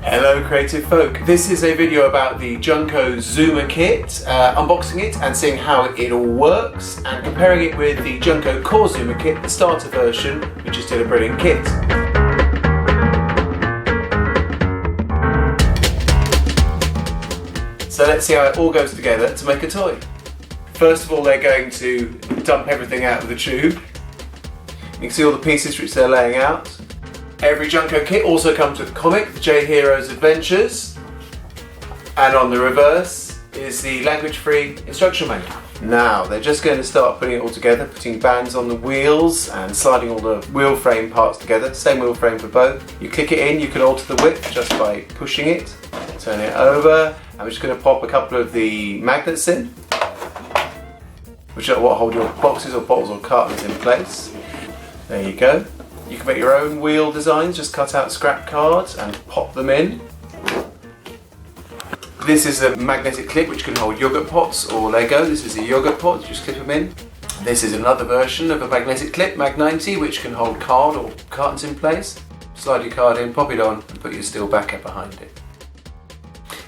Hello creative folk, this is a video about the JUNKO Zoomer kit, unboxing it and seeing how it all works and comparing it with the JUNKO Core Zoomer kit, the starter version, which is still a brilliant kit. So let's see how it all goes together to make a toy. First of all, they're going to dump everything out of the tube. You can see all the pieces which they're laying out. Every JUNKO kit also comes with a comic, the J Heroes Adventures, and on the reverse is the language-free instruction manual. Now they're just going to start putting it all together, putting bands on the wheels and sliding all the wheel frame parts together, same wheel frame for both. You click it in, you can alter the width just by pushing it, turn it over. I'm just going to pop a couple of the magnets in, which are what hold your boxes or bottles or cartons in place. There you go. You can make your own wheel designs, just cut out scrap cards and pop them in. This is a magnetic clip which can hold yogurt pots or Lego. This is a yogurt pot, just clip them in. This is another version of a magnetic clip, Mag 90, which can hold card or cartons in place. Slide your card in, pop it on and put your steel backer behind it.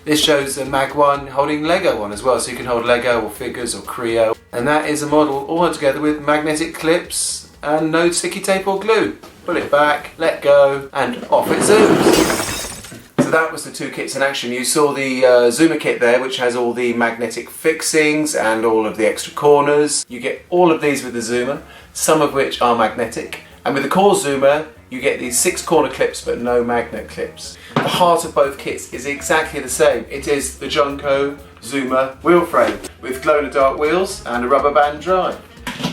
This shows a Mag 1 holding Lego on as well, so you can hold Lego or figures or Creo. And that is a model all together with magnetic clips and no sticky tape or glue. Pull it back, let go, and off it zooms. So that was the two kits in action. You saw the Zoomer kit there, which has all the magnetic fixings and all of the extra corners. You get all of these with the Zoomer, some of which are magnetic. And with the Core Zoomer, you get these 6 corner clips but no magnet clips. The heart of both kits is exactly the same. It is the JUNKO Zoomer wheel frame with glow-in-the-dark wheels and a rubber band drive.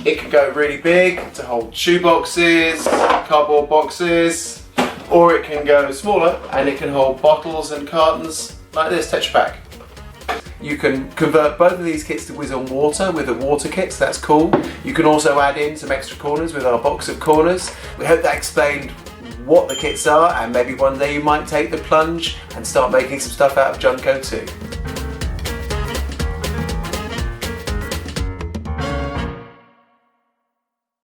It can go really big to hold shoe boxes, cardboard boxes, or it can go smaller and it can hold bottles and cartons like this, Tetra Pak. You can convert both of these kits to whiz on water with a water kit, so that's cool. You can also add in some extra corners with our box of corners. We hope that explained what the kits are, and maybe one day you might take the plunge and start making some stuff out of JUNKO too.